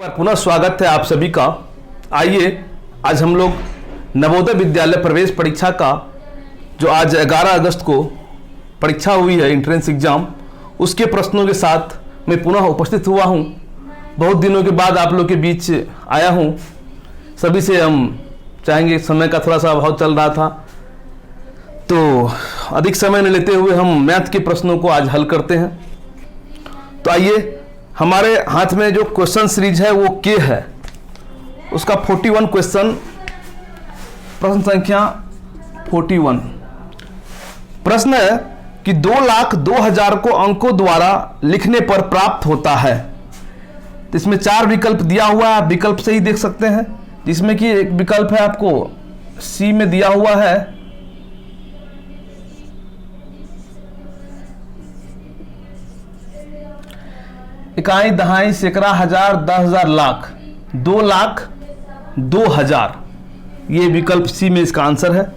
पर पुनः स्वागत है आप सभी का। आइए आज हम लोग नवोदय विद्यालय प्रवेश परीक्षा का जो आज 11 अगस्त को परीक्षा हुई है, एंट्रेंस एग्जाम, उसके प्रश्नों के साथ मैं पुनः उपस्थित हुआ हूं। बहुत दिनों के बाद आप लोग के बीच आया हूं। सभी से हम चाहेंगे, समय का थोड़ा सा अभाव चल रहा था, तो अधिक समय न लेते हुए हम मैथ के प्रश्नों को आज हल करते हैं। तो आइए, हमारे हाथ में जो क्वेश्चन सीरीज है वो के है, उसका 41 क्वेश्चन, प्रश्न संख्या 41। प्रश्न है कि 2,02,000 को अंकों द्वारा लिखने पर प्राप्त होता है। तो इसमें 4 विकल्प दिया हुआ है, आप विकल्प से ही देख सकते हैं, जिसमें कि एक विकल्प है आपको सी में दिया हुआ है इकाई, दहाई, सैकड़ा, हजार, 10,000, लाख, 2,02,000, ये विकल्प सी में इसका आंसर है।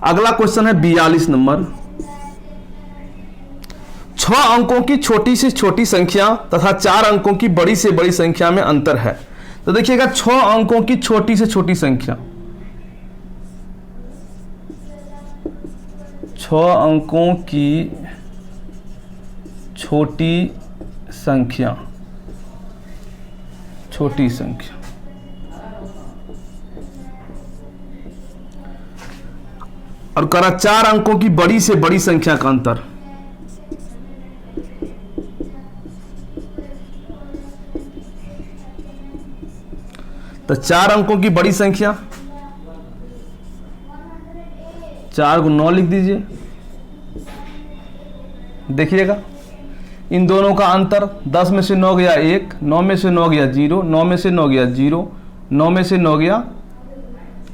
अगला क्वेश्चन है 42 नंबर। 6 अंकों की छोटी से छोटी संख्या तथा 4 अंकों की बड़ी से बड़ी संख्या में अंतर है। तो देखिएगा, 6 अंकों की छोटी से छोटी संख्या, 6 अंकों की छोटी संख्या और करा 4 अंकों की बड़ी से बड़ी संख्या का अंतर। तो 4 अंकों की बड़ी संख्या, 4 को 9 लिख दीजिए। देखिएगा, इन दोनों का अंतर 10 में से 9 गया 1, 9 में से 9 गया 0, 9 में से 9 गया 0, 9 में से 9 गया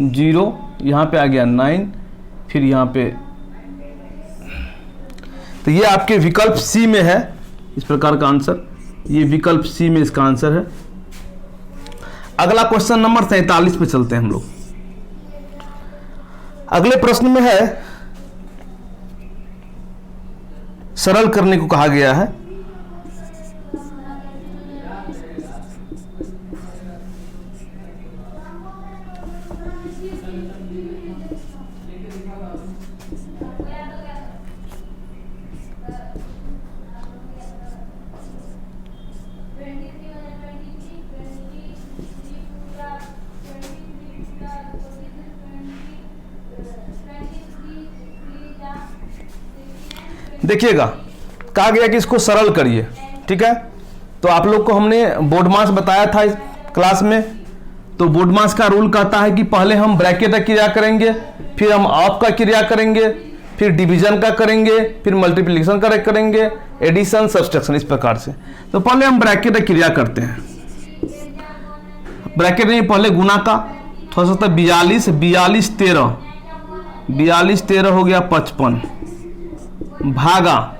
0, यहाँ पे आ गया 9, फिर यहाँ पे। तो ये आपके विकल्प सी में है इस प्रकार का आंसर, ये विकल्प सी में इसका आंसर है। अगला क्वेश्चन नंबर 43 पे चलते हैं हम लोग। अगले प्रश्न में है, सरल करने को कहा गया है। देखिएगा, कहा गया कि इसको सरल करिए, ठीक है। तो आप लोग को हमने बोर्ड मास बताया था इस क्लास में। तो बोर्ड मास का रूल कहता है कि पहले हम ब्रैकेट का क्रिया करेंगे, फिर हम ऑफ का क्रिया करेंगे, फिर डिवीजन का करेंगे, फिर मल्टीप्लिकेशन का करेंगे, एडिशन, सब्सट्रैक्शन, इस प्रकार से। तो पहले हम ब्रैकेट का क्रिया करते हैं। ब्रैकेट नहीं, पहले गुना का, थोड़ा सा 42, 42, 13, 42, 13 हो गया 55, भागा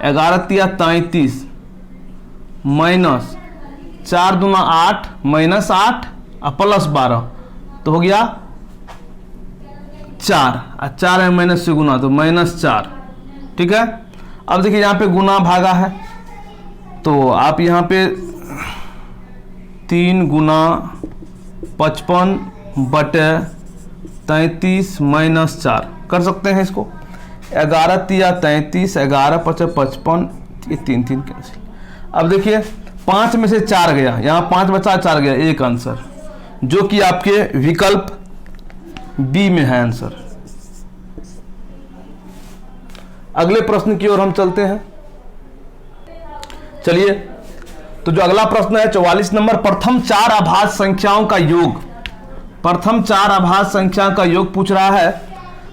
11 तिया 33, माइनस 4 दूना 8, माइनस 8 और प्लस 12, तो हो गया 4, और 4 है माइनस से गुना, तो -4, ठीक है। अब देखिए, यहाँ पे गुना भागा है, तो आप यहाँ पे 3 गुना 55 बटे 33 माइनस 4 कर सकते हैं इसको। 11 तिया 33, 11 पचे 55, ये 3 3 कैंसिल। अब देखिए, 5 में से 4 गया, यहाँ 5 बचा, 4 गया, एक आंसर, जो कि आपके विकल्प बी में है आंसर। अगले प्रश्न की ओर हम चलते हैं। चलिए, तो जो अगला प्रश्न है 44 नंबर, प्रथम 4 अभाज्य संख्याओं का योग, प्रथम 4 अभाज्य संख्या का योग पूछ रहा है।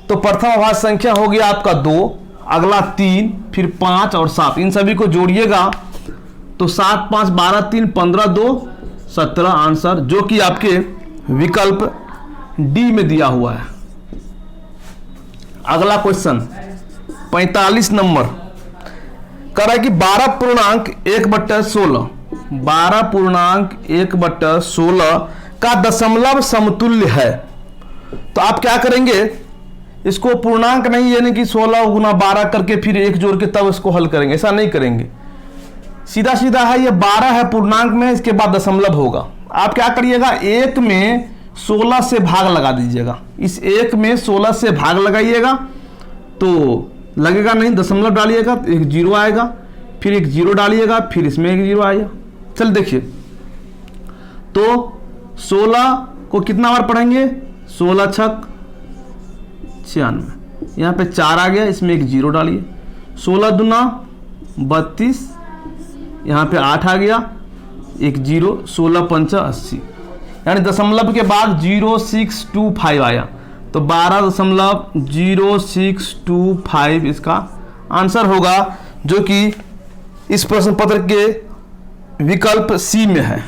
तो प्रथम अभाज्य संख्या हो गया आपका 2, अगला 3, फिर 5 और 7, इन सभी को जोड़िएगा तो 7 5 12 3 15 2 17 आंसर, जो कि आपके विकल्प डी में दिया हुआ है। अगला क्वेश्चन 45 नंबर कह रहा है कि 12.1/16, 12.1/16 का दशमलव समतुल्य है। तो आप क्या करेंगे, इसको पूर्णांक नहीं, यानी कि 16 गुना 12 करके फिर 1 जोड़ के तब इसको हल करेंगे, ऐसा नहीं करेंगे। सीधा सीधा है, ये 12 है पूर्णांक में, इसके बाद दशमलव होगा। आप क्या करिएगा, 1 में 16 से भाग लगा दीजिएगा, इस 1 में 16 से भाग लगाइएगा तो लगेगा नहीं, दशमलव डालिएगा तो एक 0 आएगा, फिर एक 0 डालिएगा, फिर इसमें एक 0 आएगा। चल देखिए, तो 16 को कितना बार पढ़ेंगे, 16 छक 96, यहाँ पे 4 आ गया, इसमें एक 0 डालिए, 16 दूना 32, यहाँ पे 8 आ गया, एक 0, 16 पंचा 80, यानी दशमलव के बाद 0625 आया, तो 12.0625 इसका आंसर होगा, जो कि इस प्रश्न पत्र के विकल्प सी में है।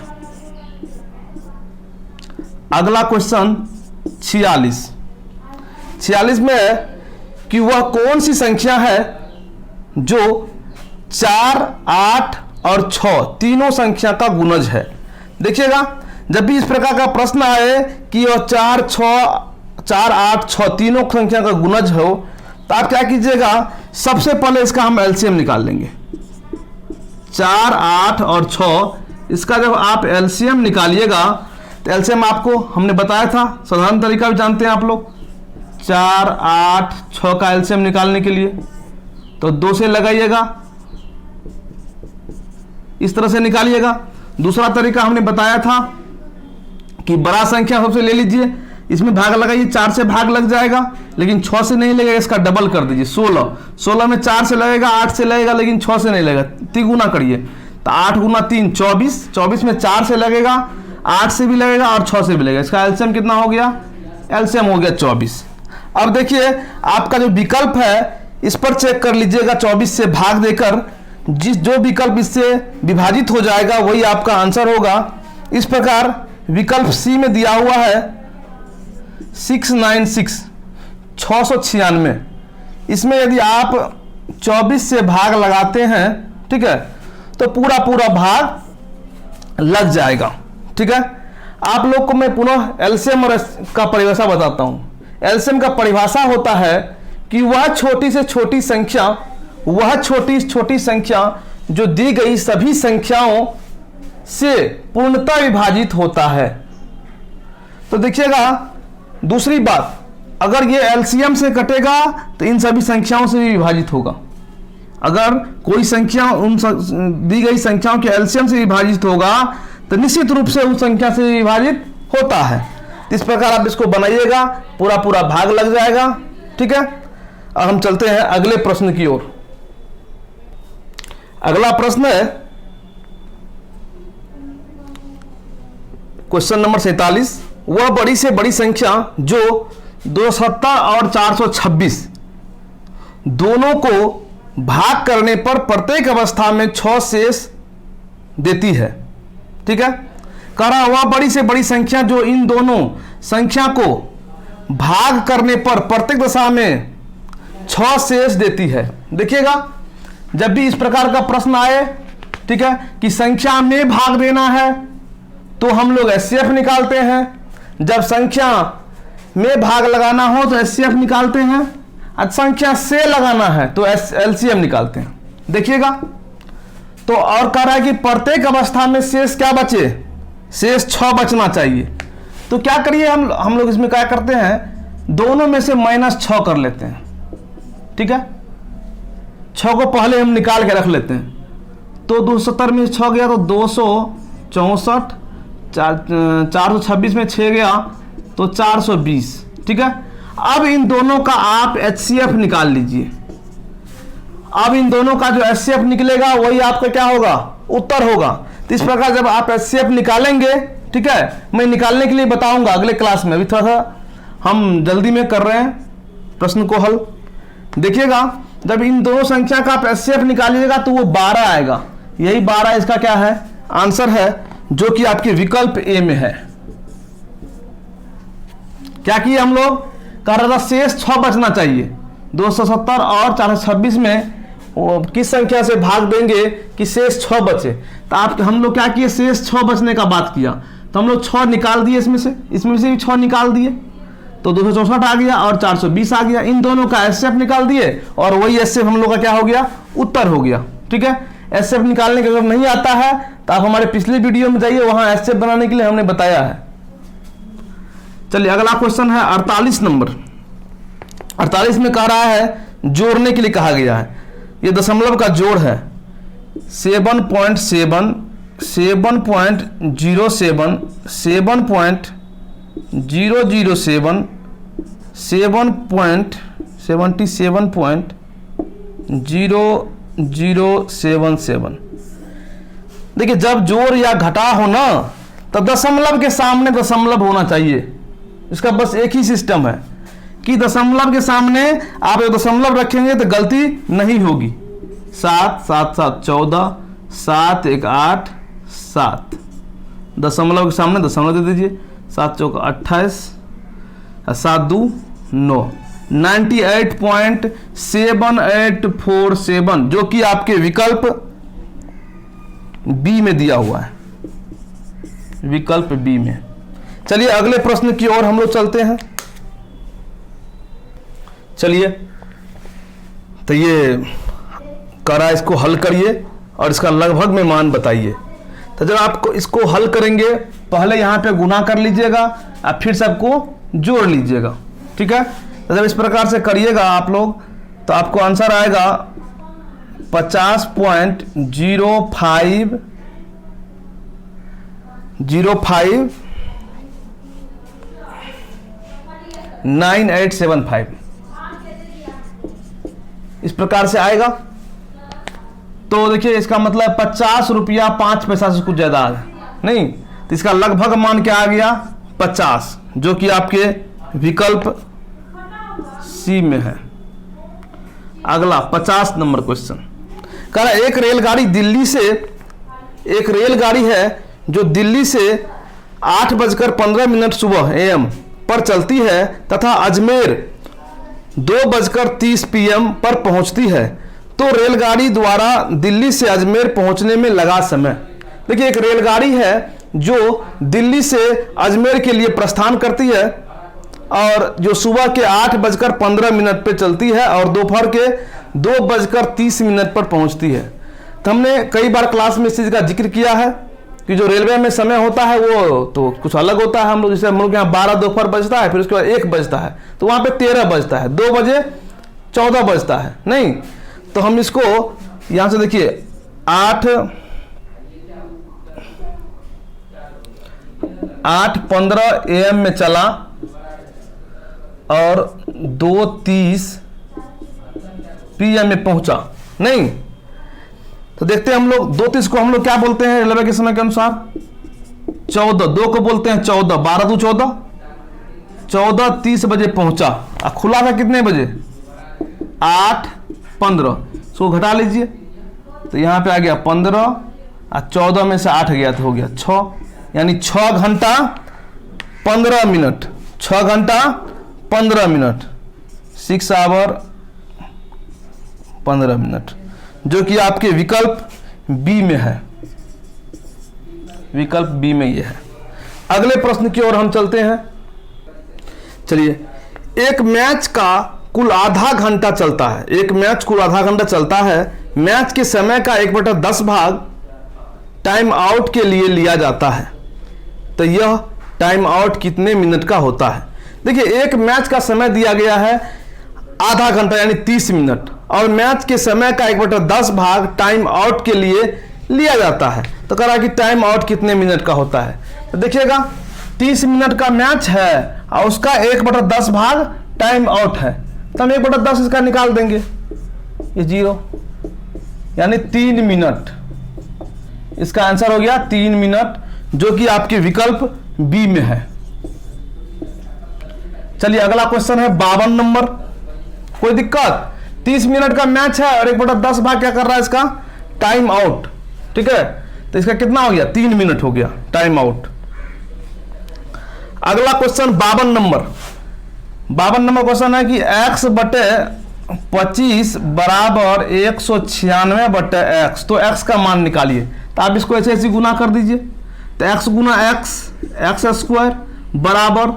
अगला क्वेश्चन 46 में है कि वह कौन सी संख्या है जो 4, 8 और 6 तीनों संख्या का गुणज है। देखिएगा, जब भी इस प्रकार का प्रश्न आए कि वह 4, 8, 6 तीनों संख्या का गुणज हो, तो आप क्या कीजिएगा, सबसे पहले इसका हम एलसीएम निकाल लेंगे। 4, 8 और 6 इसका जब आप एलसीएम निकालिएगा तो एलसीएम आपको हमने बताया था, साधारण तरीका भी जानते हैं आप लोग। 4, 8, 6 का एलसीएम निकालने के लिए तो 2 से लगाइएगा, इस तरह से निकालिएगा। दूसरा तरीका हमने बताया था कि बड़ा संख्या सबसे ले लीजिए, इसमें भाग लगाइए, 4 से भाग लग जाएगा, लेकिन 6 से नहीं लगेगा, इसका डबल कर दीजिए। 16 में 4 से लगेगा, 8 से लगेगा, लेकिन 6 से नहीं लगेगा, तिगुना करिए, तो 8 गुना 3 24 में 4 से लगेगा, 8 से भी लगेगा और 6 से भी लगेगा। इसका एलसीएम कितना हो गया, एलसीएम हो गया 24। अब देखिए, आपका जो विकल्प है इस पर चेक कर लीजिएगा, 24 से भाग देकर जो विकल्प इससे विभाजित हो जाएगा वही आपका आंसर होगा। इस प्रकार विकल्प सी में दिया हुआ है 696, इसमें यदि आप 24 से भाग लगाते हैं, ठीक है, तो पूरा भाग लग जाएगा। ठीक है, आप लोग को मैं पुनः एलसीएम का परिभाषा बताता हूं। एलसीएम का परिभाषा होता है कि वह छोटी से छोटी संख्या, वह छोटी संख्या जो दी गई सभी संख्याओं से पूर्णतः विभाजित होता है। तो देखिएगा, दूसरी बात, अगर ये एलसीएम से कटेगा तो इन सभी संख्याओं से भी विभाजित होगा। अगर कोई संख्या उन दी गई संख्याओं के एलसीएम से विभाजित होगा तो निश्चित रूप से उस संख्या से विभाजित होता है। इस प्रकार आप इसको बनाइएगा, पूरा भाग लग जाएगा। ठीक है, अब हम चलते हैं अगले प्रश्न की ओर। अगला प्रश्न है क्वेश्चन नंबर 47। वह बड़ी से बड़ी संख्या जो 270 और 426 दोनों को भाग करने पर प्रत्येक अवस्था में 6 शेष देती है। ठीक है, कह रहा वह बड़ी से बड़ी संख्या जो इन दोनों संख्या को भाग करने पर प्रत्येक दशा में 6 शेष देती है। देखिएगा, जब भी इस प्रकार का प्रश्न आए, ठीक है, कि संख्या में भाग देना है तो हम लोग एचसीएफ निकालते हैं, जब संख्या में भाग लगाना हो तो एचसीएफ निकालते हैं, और संख्या से लगाना है तो एलसीएम निकालते हैं। देखिएगा, तो और कह रहा है कि प्रत्येक अवस्था में शेष क्या बचे, शेष 6 बचना चाहिए। तो क्या करिए, हम लोग इसमें क्या करते हैं, दोनों में से -6 कर लेते हैं। ठीक है, 6 को पहले हम निकाल के रख लेते हैं, तो 270 में 6 गया तो 264, 426 में 6 गया तो 420। ठीक है, अब इन दोनों का आप एचसीएफ निकाल लीजिए। अब इन दोनों का जो एचसीएफ निकलेगा वही आपका क्या होगा, उत्तर होगा। तो इस प्रकार जब आप एचसीएफ निकालेंगे, ठीक है, मैं निकालने के लिए बताऊंगा अगले क्लास में, अभी थोड़ा सा हम जल्दी में कर रहे हैं प्रश्न को हल। देखिएगा, जब इन दोनों संख्या का आप एचसीएफ निकालिएगा तो वो 12 आएगा। यही 12 इसका क्या है, आंसर है, जो कि आपके विकल्प ए में है। क्या किए हम लोग, कह रहा था शेष 6 बचना चाहिए। 270 और 426 में किस संख्या से भाग देंगे कि शेष 6 बचे, तो हम लोग क्या किए, शेष 6 बचने का बात किया, तो हम लोग 6 निकाल दिए, इसमें से भी 6 निकाल दिए, तो 264 आ गया और 420 आ गया। इन दोनों का एचसीएफ निकाल दिए और वही एचसीएफ हम लोग का क्या हो गया, उत्तर हो गया। ठीक है, एचसीएफ निकालने का अगर नहीं आता है तो आप हमारे पिछले वीडियो में जाइए, वहां एचसीएफ बनाने के लिए हमने बताया है। चलिए अगला क्वेश्चन है 48 नंबर। 48 में कह रहा है जोड़ने के लिए कहा गया है, ये दशमलव का जोड़ है 7.7 7.07 7.007 7.77.0077। देखिए जब जोड़ या घटा हो ना तो दशमलव के सामने दशमलव होना चाहिए। इसका बस एक ही सिस्टम है कि दशमलव के सामने आप एक दशमलव रखेंगे तो गलती नहीं होगी। 7 7 7 14 7 1 8 7, दशमलव के सामने दशमलव दे दीजिए। 7 चौक 28, 7 2 9, 98.7847 जो कि आपके विकल्प बी में दिया हुआ है, विकल्प बी में। चलिए अगले प्रश्न की ओर हम लोग चलते हैं। चलिए तो ये करा, इसको हल करिए और इसका लगभग में मान बताइए। तो जब आपको इसको हल करेंगे पहले यहाँ पे गुना कर लीजिएगा और फिर सबको जोड़ लीजिएगा, ठीक है। तो जब इस प्रकार से करिएगा आप लोग तो आपको आंसर आएगा 50.059875 इस प्रकार से आएगा। तो देखिए इसका मतलब 50 रुपया 5 पैसा से कुछ ज्यादा आ गया नहीं, तो इसका लगभग मान क्या आ गया 50, जो कि आपके विकल्प सी में है। अगला 50 नंबर क्वेश्चन कह रहा है एक रेलगाड़ी है जो दिल्ली से 8:15 सुबह AM पर चलती है तथा अजमेर 2:30 PM पर पहुंचती है, तो रेलगाड़ी द्वारा दिल्ली से अजमेर पहुंचने में लगा समय। देखिए एक रेलगाड़ी है जो दिल्ली से अजमेर के लिए प्रस्थान करती है और जो सुबह के 8:15 पे चलती है और दोपहर के 2:30 पर पहुंचती है। तो हमने कई बार क्लास में इस चीज़ का जिक्र किया है कि जो रेलवे में समय होता है वो तो कुछ अलग होता है। हम लोग जैसे हम लोग यहाँ 12 दोपहर बजता है, फिर उसके बाद 1 बजता है, तो वहाँ पे 13 बजता है, 2 बजे 14 बजता है नहीं। तो हम इसको यहाँ से देखिए 8:15 AM में चला और 2:30 PM में पहुंचा नहीं। तो देखते हैं हम लोग 2:30 को हम लोग क्या बोलते हैं रेलवे के समय के अनुसार 14, 2 को बोलते हैं 14, 12 2 14, 14:30 बजे पहुंचा और खुला था कितने बजे 8:15। सो घटा लीजिए तो यहाँ पे आ गया 15 और 14 में से 8 गया तो हो गया 6, यानी 6 घंटा 15 मिनट, 6 घंटा 15 मिनट, 6 आवर 15 मिनट, जो कि आपके विकल्प बी में है, विकल्प बी में ये है। अगले प्रश्न की ओर हम चलते हैं। चलिए एक मैच का कुल आधा घंटा चलता है, एक मैच कुल आधा घंटा चलता है, मैच के समय का 1/10 भाग टाइम आउट के लिए लिया जाता है, तो यह टाइम आउट कितने मिनट का होता है। देखिए एक मैच का समय दिया गया है आधा घंटा यानी 30 मिनट और मैच के समय का 1/10 भाग टाइम आउट के लिए लिया जाता है, तो कह रहा कि टाइम आउट कितने मिनट का होता है। तो देखिएगा 30 मिनट का मैच है और उसका 1/10 भाग टाइम आउट है, तो हम 1/10 इसका निकाल देंगे, ये 0 यानी 3 मिनट। इसका आंसर हो गया 3 मिनट, जो कि आपके विकल्प बी में है। चलिए अगला क्वेश्चन है 52 नंबर। कोई दिक्कत, 30 मिनट का मैच है और 1/10 भाग क्या कर रहा है इसका टाइम आउट, ठीक है। तो इसका कितना हो गया 3 मिनट हो गया टाइम आउट। अगला क्वेश्चन 52 नंबर। 52 नंबर क्वेश्चन है कि x/25 बराबर 196/x, तो x का मान निकालिए। तो आप इसको ऐसे ऐसे गुना कर दीजिए, तो x गुना x² बराबर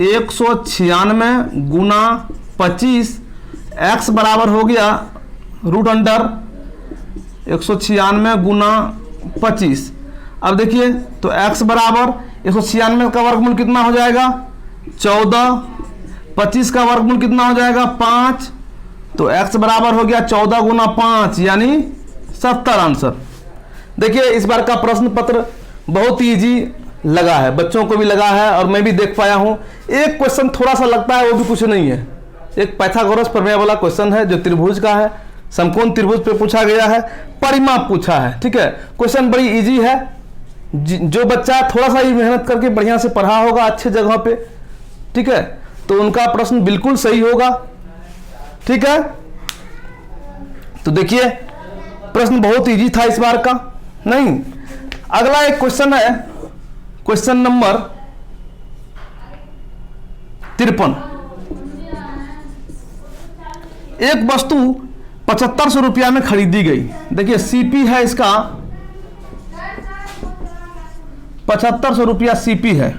196 गुना 25, x बराबर हो गया √2 196 गुना 25। अब देखिए तो x बराबर 196 का वर्गमूल कितना हो जाएगा 14, 25 का वर्गमूल कितना हो जाएगा 5, तो x बराबर हो गया 14 गुना 5 यानी 70 आंसर। देखिए इस बार का प्रश्न पत्र बहुत इजी लगा है, बच्चों को भी लगा है और मैं भी देख पाया हूं। एक क्वेश्चन थोड़ा सा लगता है, वो भी कुछ नहीं है, एक पाइथागोरस प्रमेय वाला क्वेश्चन है जो त्रिभुज का है, समकोण त्रिभुज पे पूछा गया है, परिमाप पूछा है। ठीक है, क्वेश्चन बड़ी इजी है, जो बच्चा थोड़ा सा ही मेहनत करके बढ़िया से पढ़ा होगा अच्छे जगह पे, ठीक है, तो उनका प्रश्न बिल्कुल सही होगा। ठीक है, तो देखिए प्रश्न बहुत इजी था इस बार का। नहीं, अगला एक क्वेश्चन है, क्वेश्चन नंबर 53। एक वस्तु 7500 रुपया में खरीदी गई। देखिए सीपी है इसका 7500 रुपया सीपी है।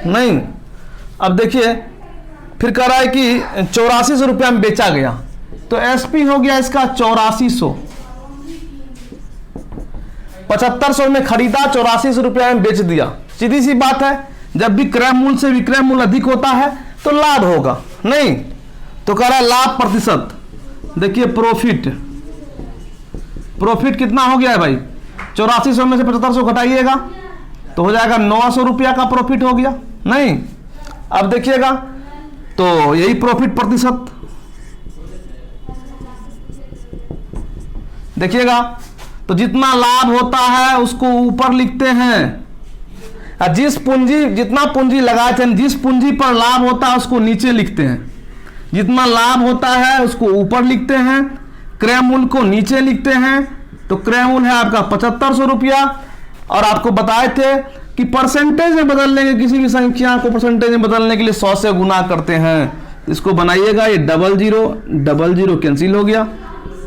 नहीं, अब देखिए फिर कह रहा है कि 8400 रुपया में बेचा गया, तो एसपी हो गया इसका 8400। 7500 में खरीदा, 8400 रुपया में बेच दिया। सीधी सी बात है, जब भी क्रय मूल्य से विक्रय मूल्य अधिक होता है तो लाभ होगा। नहीं, तो कह रहा है लाभ प्रतिशत। देखिए प्रॉफिट कितना हो गया है भाई, 8400 में से 7500 घटाइएगा तो हो जाएगा 900 रुपया का प्रॉफिट हो गया। नहीं, अब देखिएगा तो यही प्रॉफिट प्रतिशत देखिएगा, तो जितना लाभ होता है उसको ऊपर लिखते हैं, जितना पूंजी लगाए थे, जिस पूंजी पर लाभ होता है उसको नीचे लिखते हैं, जितना लाभ होता है उसको ऊपर लिखते हैं, क्रय मूल्य को नीचे लिखते हैं। तो क्रय मूल्य है आपका 7500 रुपया, और आपको बताए थे कि परसेंटेज में बदलने के, किसी भी संख्या को परसेंटेज में बदलने के लिए 100 से गुना करते हैं। इसको बनाइएगा, ये 00 कैंसिल हो गया,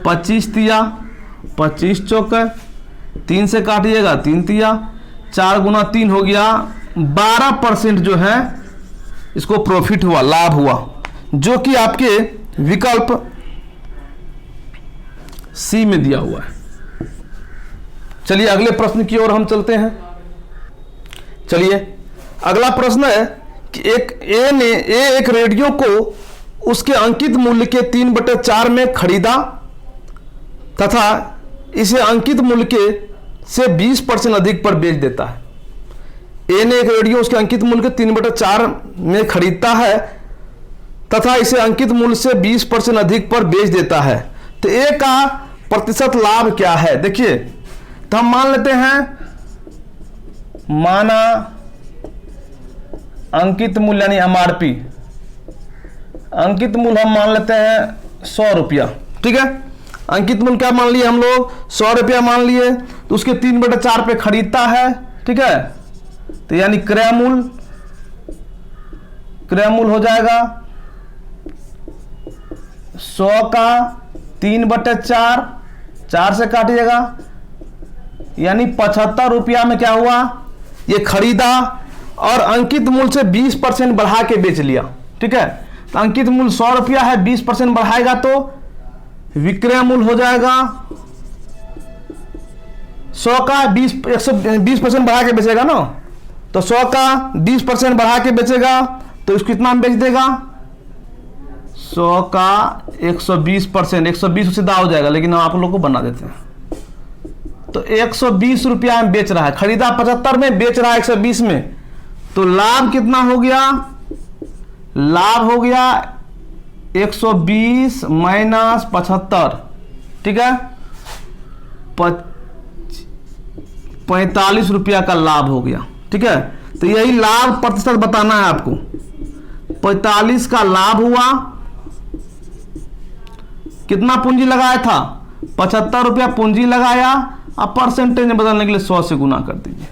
25 तिया 25 चौक, 3 से काटिएगा 3 तिया, 4 गुना 3 हो गया, 12% जो है इसको प्रॉफिट हुआ, लाभ हुआ, जो कि आपके विकल्प सी में दिया हुआ है। चलिए अगले प्रश्न की ओर हम चलते हैं। चलिए अगला प्रश्न है कि एक रेडियो को उसके अंकित मूल्य के 3/4 में खरीदा तथा इसे अंकित मूल्य के से 20% अधिक पर बेच देता है। ए ने एक रेडियो उसके अंकित मूल्य के 3/4 में खरीदता है तथा इसे अंकित मूल्य से 20% अधिक पर बेच देता है, तो ए का प्रतिशत लाभ क्या है। देखिए तो हम मान लेते हैं, माना अंकित मूल्य यानी एमआरपी, अंकित मूल्य हम मान लेते हैं 100 रुपया। ठीक है, अंकित मूल्य क्या मान लिए हम लोग, 100 रुपया मान लिए, तो उसके 3/4 पे खरीदता है। ठीक है, तो यानी क्रय मूल्य हो जाएगा 100 का 3/4, 4 से काटिएगा, यानी 75 रुपया में क्या हुआ, ये खरीदा और अंकित मूल्य से 20% बढ़ा के बेच लिया। ठीक है, तो अंकित मूल्य 100 रुपया है, 20% बढ़ाएगा तो विक्रय मूल्य हो जाएगा 100 का 120% बढ़ा के बेचेगा ना, तो 100 का 20% बढ़ा के बेचेगा तो इसको कितना में बेच देगा, 100 का 120%, 120 सीधा हो जाएगा, लेकिन हम आप लोग को बना देते हैं। तो 120 रुपया में बेच रहा है, खरीदा 75 में, बेच रहा है 120 में, तो लाभ कितना हो गया, लाभ हो गया 120 माइनस 75। ठीक है, 45 रुपया का लाभ हो गया। ठीक है, तो यही लाभ प्रतिशत बताना है आपको। 45 का लाभ हुआ, कितना पूंजी लगाया था, 75 रुपया पूंजी लगाया, अब परसेंटेज में बदलने के लिए 100 से गुना कर दीजिए।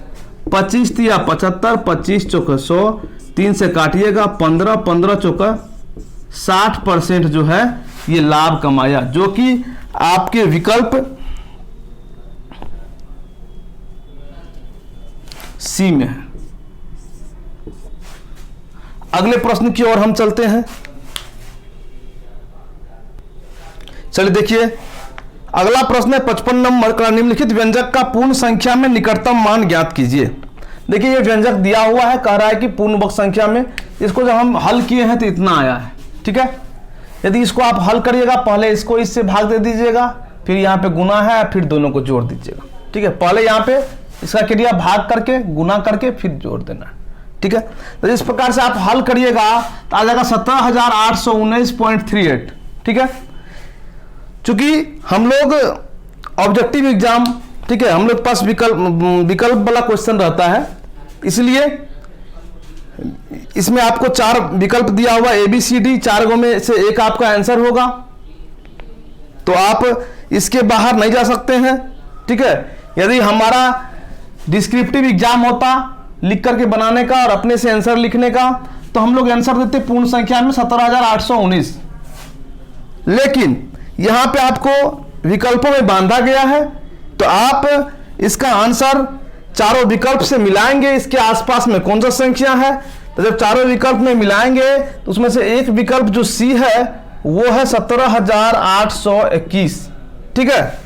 25 तिया 75, 25 चौका 100, 3 से काटिएगा 15, 15 चौका 60% जो है ये लाभ कमाया, जो कि आपके विकल्प सी में है। अगले प्रश्न की ओर हम चलते हैं। चलिए देखिए अगला प्रश्न है 55 नंबर का, निम्नलिखित व्यंजक का पूर्ण संख्या में निकटतम मान ज्ञात कीजिए। देखिए ये व्यंजक दिया हुआ है, कह रहा है कि पूर्ण वर्ग संख्या में, इसको जब हम हल किए हैं तो इतना आया है, ठीक है। यदि इसको आप हल करिएगा, पहले इसको इससे भाग दे दीजिएगा, फिर यहाँ पे गुना है, फिर दोनों को जोड़ दीजिएगा, ठीक है। पहले यहाँ पे इसका क्रिया भाग करके गुना करके फिर जोड़ देना, ठीक है। तो इस प्रकार से आप हल करिएगा तो आ जाएगा 17,819.38, ठीक है। चूंकि हम लोग ऑब्जेक्टिव एग्जाम, ठीक है, हम लोग पास विकल्प वाला क्वेश्चन रहता है, इसलिए इसमें आपको 4 विकल्प दिया हुआ ABCD, 4 गो में से एक आपका आंसर होगा, तो आप इसके बाहर नहीं जा सकते हैं, ठीक है। यदि हमारा डिस्क्रिप्टिव एग्जाम होता लिख करके बनाने का और अपने से आंसर लिखने का, तो हम लोग आंसर देते पूर्ण संख्या में 17,819, लेकिन यहां पे आपको विकल्पों में बांधा गया है, तो आप इसका आंसर चारों विकल्प से मिलाएंगे, इसके आसपास में कौन सा संख्या है, तो जब चारों विकल्प में मिलाएंगे तो उसमें से एक विकल्प जो C है वो है 17,821, ठीक है।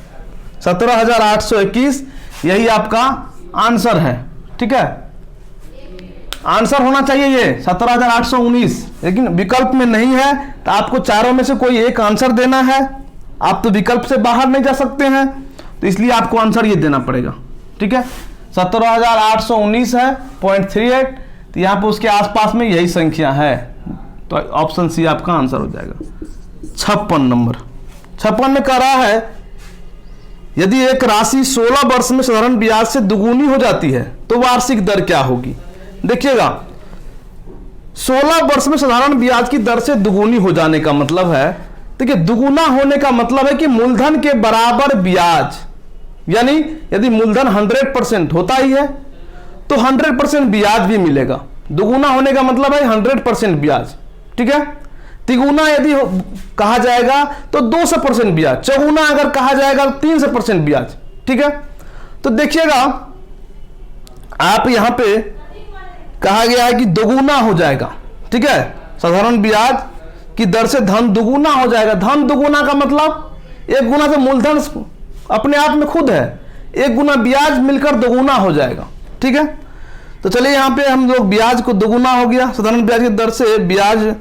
17,821 यही आपका आंसर है, ठीक है। आंसर होना चाहिए ये 17,819, लेकिन विकल्प में नहीं है, तो आपको चारों में से कोई एक आंसर देना है, आप तो विकल्प से बाहर नहीं जा सकते हैं, तो इसलिए आपको आंसर ये देना पड़ेगा, ठीक है। 17,819 है 0.38, तो यहाँ पे उसके आसपास में यही संख्या है, तो ऑप्शन C आपका आंसर हो जाएगा। 56 नंबर, 56 में कह रहा है यदि एक राशि 16 वर्ष में साधारण ब्याज से दुगुनी हो जाती है तो वार्षिक दर क्या होगी। देखिएगा 16 वर्ष में साधारण ब्याज की दर से दुगुनी हो जाने का मतलब है, देखिए दुगुना होने का मतलब है कि मूलधन के बराबर ब्याज, यानी यदि मूलधन 100% होता ही है तो 100% ब्याज भी मिलेगा। दुगुना होने का मतलब है 100% ब्याज, ठीक है। तिगुना यदि कहा जाएगा तो 200% ब्याज, चौगुना अगर कहा जाएगा तो 300% ब्याज, ठीक है। तो देखिएगा आप यहां पे कहा गया है कि दोगुना हो जाएगा, ठीक है। साधारण ब्याज की दर से धन दुगुना हो जाएगा। धन दुगुना का मतलब 1 गुना से मूलधन अपने आप में खुद है, 1 गुना ब्याज मिलकर दोगुना हो जाएगा, ठीक है। तो चलिए यहाँ पे हम लोग ब्याज को दोगुना हो गया, साधारण ब्याज की दर से ब्याज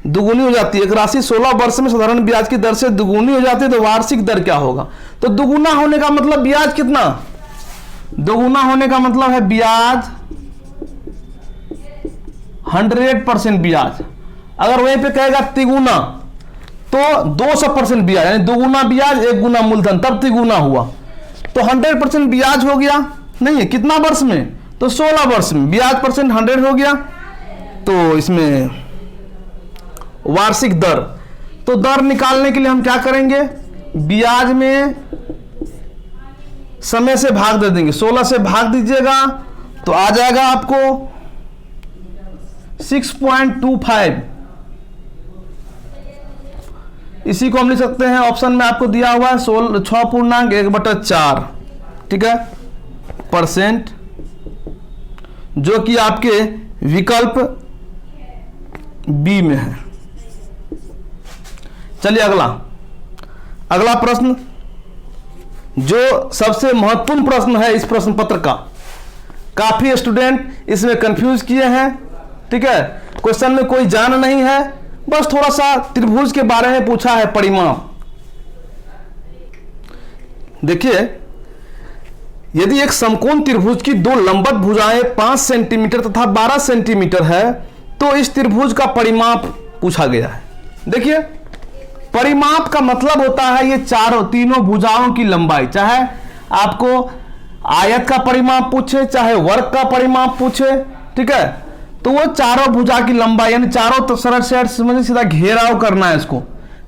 दुगुनी हो जाती है। एक राशि 16 वर्ष में साधारण ब्याज की दर से दुगुनी हो जाती है तो वार्षिक दर क्या होगा। तो दुगुना होने का मतलब ब्याज कितना, दोगुना होने का मतलब है ब्याज 100% ब्याज। अगर वहीं पे कहेगा तिगुना तो 200% ब्याज, यानी दोगुना ब्याज 1 गुना मूलधन, तब तिगुना हुआ तो 100% ब्याज हो गया। नहीं है कितना वर्ष में, तो 16 वर्ष में ब्याज परसेंट 100 हो गया, तो इसमें वार्षिक दर, तो दर निकालने के लिए हम क्या करेंगे, ब्याज में समय से भाग दे देंगे, 16 से भाग दीजिएगा तो आ जाएगा आपको 6.25। इसी को हम लिख सकते हैं, ऑप्शन में आपको दिया हुआ है 6.1/4, ठीक है, परसेंट, जो कि आपके विकल्प बी में है। चलिए अगला प्रश्न, जो सबसे महत्वपूर्ण प्रश्न है इस प्रश्न पत्र का, काफी स्टूडेंट इसमें कंफ्यूज किए हैं, ठीक है। क्वेश्चन में कोई जान नहीं है, बस थोड़ा सा त्रिभुज के बारे में पूछा है, परिमाप। देखिए यदि एक समकोण त्रिभुज की 2 लंबवत भुजाएं 5 सेंटीमीटर तथा 12 सेंटीमीटर है तो इस त्रिभुज का परिमाप पूछा गया है। देखिए परिमाप का मतलब होता है ये तीनों भुजाओं की लंबाई, चाहे आपको आयत का परिमाप पूछे चाहे वर्ग का परिमाप पूछे, ठीक है, तो वो चारों भुजा की लंबाई, यानी चारों तो सरल सेट समझिए, सीधा घेराव करना है इसको,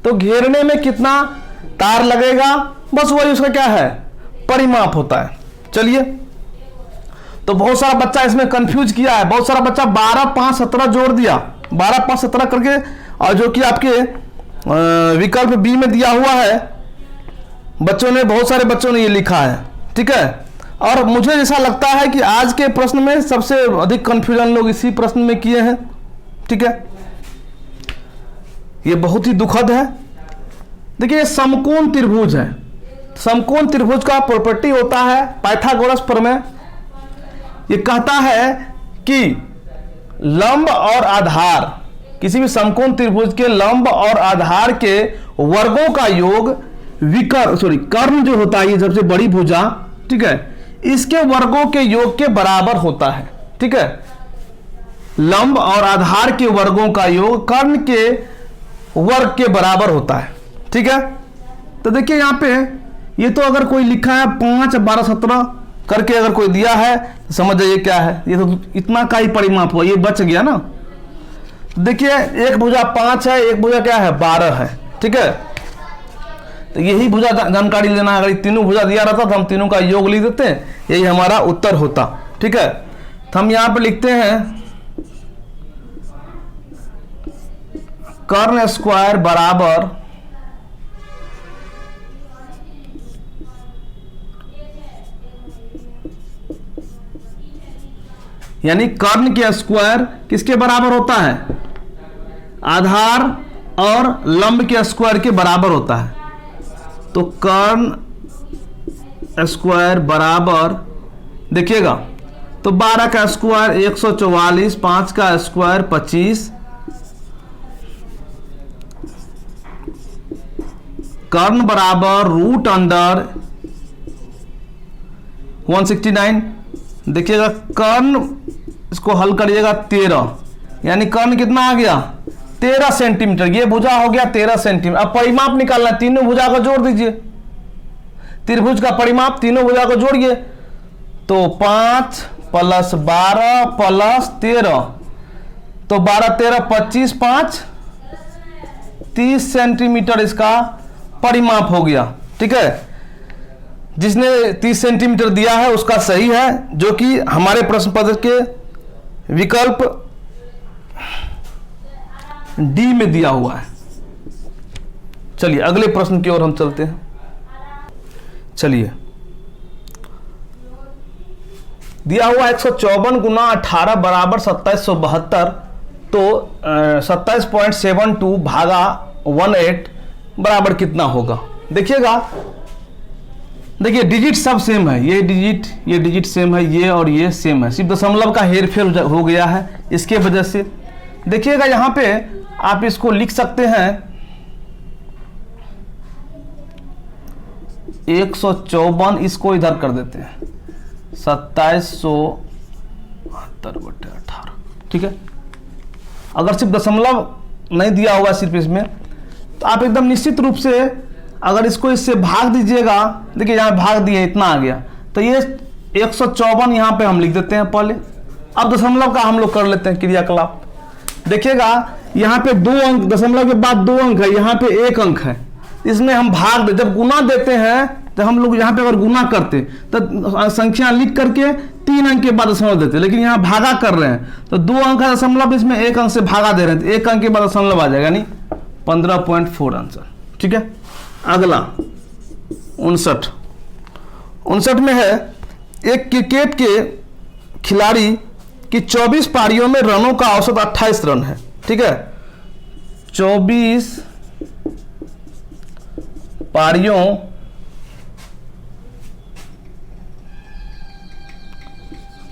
तो घेरने में कितना तार लगेगा, बस वही उसका क्या है, परिमाप होता है। चलिए, तो बहुत सारा बच्चा इसमें कंफ्यूज किया है, बहुत सारा बच्चा 12, 5, 17 जोड़ दिया, 12, 5, 17 करके, और जो कि आपके विकल्प बी में दिया हुआ है, बच्चों ने, बहुत सारे बच्चों ने ये लिखा है, ठीक है। और मुझे ऐसा लगता है कि आज के प्रश्न में सबसे अधिक कंफ्यूजन लोग इसी प्रश्न में किए हैं, ठीक है। ये बहुत ही दुखद है, देखिए समकोण त्रिभुज है, समकोण त्रिभुज का प्रॉपर्टी होता है पाइथागोरस प्रमेय। ये कहता है कि लंब और आधार, किसी भी समकोण त्रिभुज के लंब और आधार के वर्गों का योग कर्ण जो होता है, ये सबसे बड़ी भुजा, ठीक है, इसके वर्गों के योग के बराबर होता है। ठीक है, लंब और आधार के वर्गों का योग कर्ण के वर्ग के बराबर होता है। ठीक है, तो देखिए यहां पे ये तो अगर कोई लिखा है 5, 12, 17 करके अगर कोई दिया है तो समझ जाइए क्या है, ये तो इतना का ही परिमाप हुआ, ये बच गया ना। देखिए एक भुजा 5 है, एक भुजा क्या है 12 है। ठीक है, तो यही भुजा जानकारी लेना है। अगर तीनों भुजा दिया रहता तो हम तीनों का योग लिख देते हैं, यही हमारा उत्तर होता। ठीक है, तो हम यहां पे लिखते हैं कर्ण स्क्वायर बराबर यानी कर्ण के स्क्वायर किसके बराबर होता है, आधार और लंब के स्क्वायर के बराबर होता है। तो कर्ण स्क्वायर बराबर देखिएगा, तो 12 का स्क्वायर 144, 5 का स्क्वायर 25, कर्ण बराबर रूट अंडर 169। देखिएगा कर्ण, इसको हल करिएगा 13, यानी कर्ण कितना आ गया 13 सेंटीमीटर, ये भुजा हो गया 13 सेंटीमीटर। अब परिमाप निकालना है, तीनों भुजा को जोड़ दीजिए, त्रिभुज का परिमाप तीनों भुजा को जोड़िए, तो 5 + 12 + 13, तो 12, 13, 25, 5 30 सेंटीमीटर इसका परिमाप हो गया। ठीक है, जिसने 30 सेंटीमीटर दिया है उसका सही है, जो कि हमारे प्रश्न पत्र के विकल्प डी में दिया हुआ है। चलिए अगले प्रश्न की ओर हम चलते हैं। चलिए, दिया हुआ 154 × 18 बराबर 2772, तो 27.72 भागा 18 बराबर कितना होगा। देखिएगा, देखिए डिजिट सब सेम है, ये डिजिट सेम है, ये और ये सेम है, सिर्फ दशमलव का हेरफेर हो गया है इसके वजह से। देखिएगा यहाँ पे आप इसको लिख सकते हैं 154, इसको इधर कर देते हैं 2772/18। ठीक है, अगर सिर्फ दशमलव नहीं दिया हुआ सिर्फ इसमें, तो आप एकदम निश्चित रूप से अगर इसको इससे भाग दीजिएगा, देखिए यहाँ भाग दिए इतना आ गया, तो ये 154 यहाँ पे हम लिख देते हैं पहले। अब दशमलव का हम लोग कर लेते हैं क्रियाकलाप। देखिएगा यहाँ पे 2 अंक, दशमलव के बाद 2 अंक है, यहाँ पे 1 अंक है, इसमें हम भाग दे, जब गुना देते हैं तो हम लोग यहाँ पे अगर गुना करते तो संख्या लिख करके 3 अंक के बाद दशमलव देते, लेकिन यहाँ भागा कर रहे हैं तो 2 अंक है दशमलव, इसमें 1 अंक से भागा दे रहे हैं, तो 1 अंक के बाद दशमलव आ जाएगा, यानी 15.4 आंसर। ठीक है, अगला 59 में है एक क्रिकेट के खिलाड़ी की 24 पारियों में रनों का औसत 28 रन है। ठीक है, 24 पारियों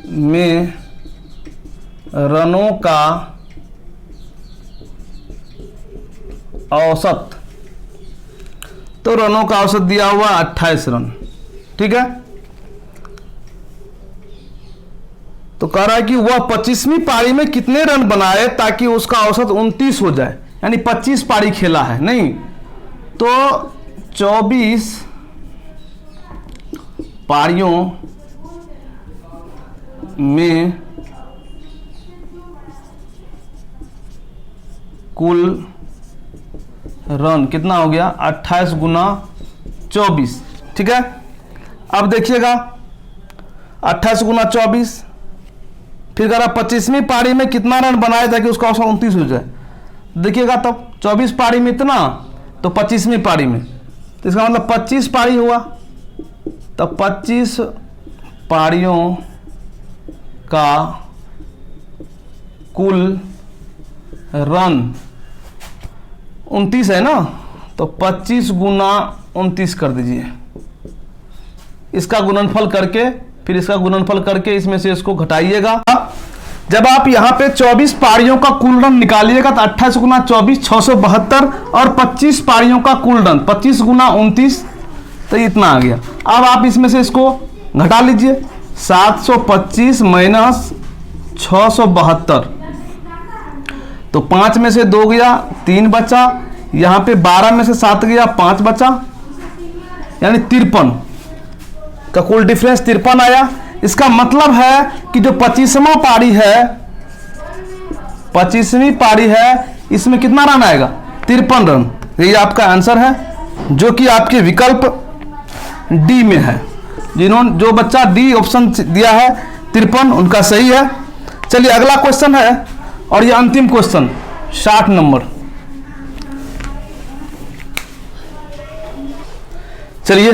में रनों का औसत, तो रनों का औसत दिया हुआ 28 रन। ठीक है, तो कह रहा है कि वह 25वीं पारी में कितने रन बनाए ताकि उसका औसत 29 हो जाए, यानी 25 पारी खेला है नहीं, तो 24 पारियों में कुल रन कितना हो गया 28 × 24। ठीक है, अब देखिएगा 28 × 24, फिर कह रहा 25वीं पारी में कितना रन बनाए ताकि उसका औसत 29 हो जाए। देखिएगा तब 24 पारी में इतना, तो 25वीं पारी में, तो इसका मतलब 25 पारी हुआ, तो 25 पारियों का कुल रन 29 है ना, तो 25 गुना 29 कर दीजिए। इसका गुणनफल करके फिर इसका गुणनफल करके इसमें से इसको घटाइएगा। जब आप यहाँ पे 24 पारियों का कुल रन निकालिएगा तो 28 गुना 24 672 और 25 पारियों का कुल रन 25 गुना 29 तो इतना आ गया। अब आप इसमें से इसको घटा लीजिए 725 माइनस 672 तो 5 में से 2 गया 3 बचा, यहाँ पे 12 में से 7 गया 5 बचा, यानी 53 का कुल डिफरेंस 53 आया। इसका मतलब है कि जो 25वां पारी है 25वीं पारी है इसमें कितना रन आएगा 53 रन। यही आपका आंसर है जो कि आपके विकल्प डी में है। जो बच्चा डी ऑप्शन दिया है 53 उनका सही है। चलिए अगला क्वेश्चन है और ये अंतिम क्वेश्चन 60 नंबर। चलिए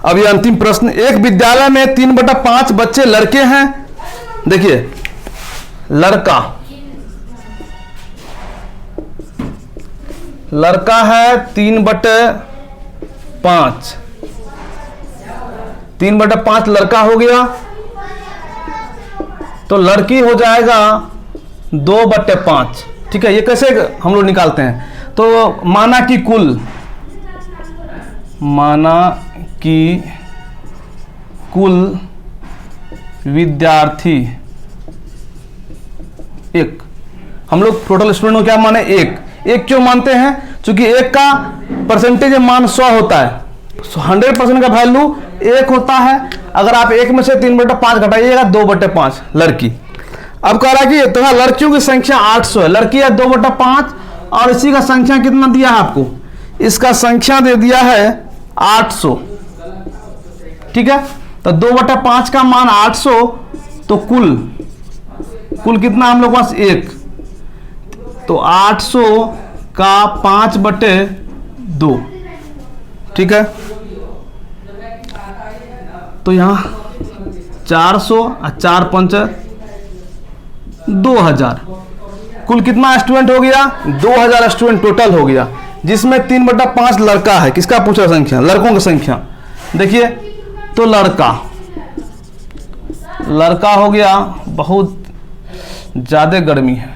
अब ये अंतिम प्रश्न, एक विद्यालय में 3/5 बच्चे लड़के हैं। देखिए लड़का है 3/5, 3/5 लड़का हो गया तो लड़की हो जाएगा 2/5। ठीक है, ये कैसे हम लोग निकालते हैं? तो माना कि कुल विद्यार्थी एक, हम लोग टोटल स्टूडेंट को क्या माने एक क्यों मानते हैं? क्योंकि एक का परसेंटेज मान 100 होता है, 100% का वैल्यू 1 होता है। अगर आप 1 में से 3/5 घटाइएगा 2/5 लड़की। अब कह रहा है कि तथा लड़कियों की संख्या 800 है, लड़की है 2/5 और इसी का संख्या कितना दिया है आपको? इसका संख्या दे दिया है 800। ठीक है, तो 2/5 का मान 800 तो कुल कितना हम लोग पास 1, तो 800 का 5/2। ठीक है, तो यहां 400 और 4 5 2000, कुल कितना स्टूडेंट हो गया? 2000 स्टूडेंट टोटल हो गया, जिसमें 3/5 लड़का है। किसका पूछा संख्या? लड़कों की संख्या। देखिए तो लड़का हो गया, बहुत ज्यादा गर्मी है।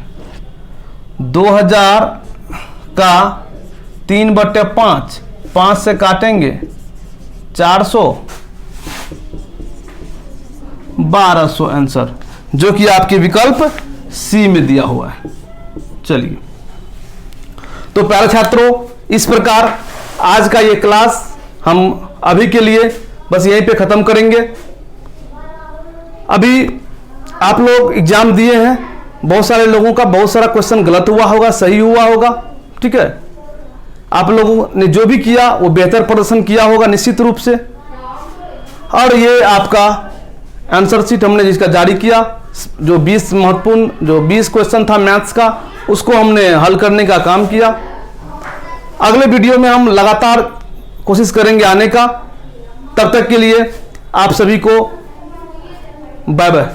2000 का 3/5, 5 से काटेंगे 400, 1200 आंसर, जो कि आपके विकल्प सी में दिया हुआ है। चलिए तो प्यारे छात्रों, इस प्रकार आज का ये क्लास हम अभी के लिए बस यहीं पे खत्म करेंगे। अभी आप लोग एग्जाम दिए हैं, बहुत सारे लोगों का बहुत सारा क्वेश्चन गलत हुआ होगा, सही हुआ होगा। ठीक है, आप लोगों ने जो भी किया वो बेहतर प्रदर्शन किया होगा निश्चित रूप से। और ये आपका आंसर शीट हमने जिसका जारी किया, जो 20 महत्वपूर्ण जो 20 क्वेश्चन था मैथ्स का, उसको हमने हल करने का काम किया। अगले वीडियो में हम लगातार कोशिश करेंगे आने का। तब तक के लिए आप सभी को बाय बाय।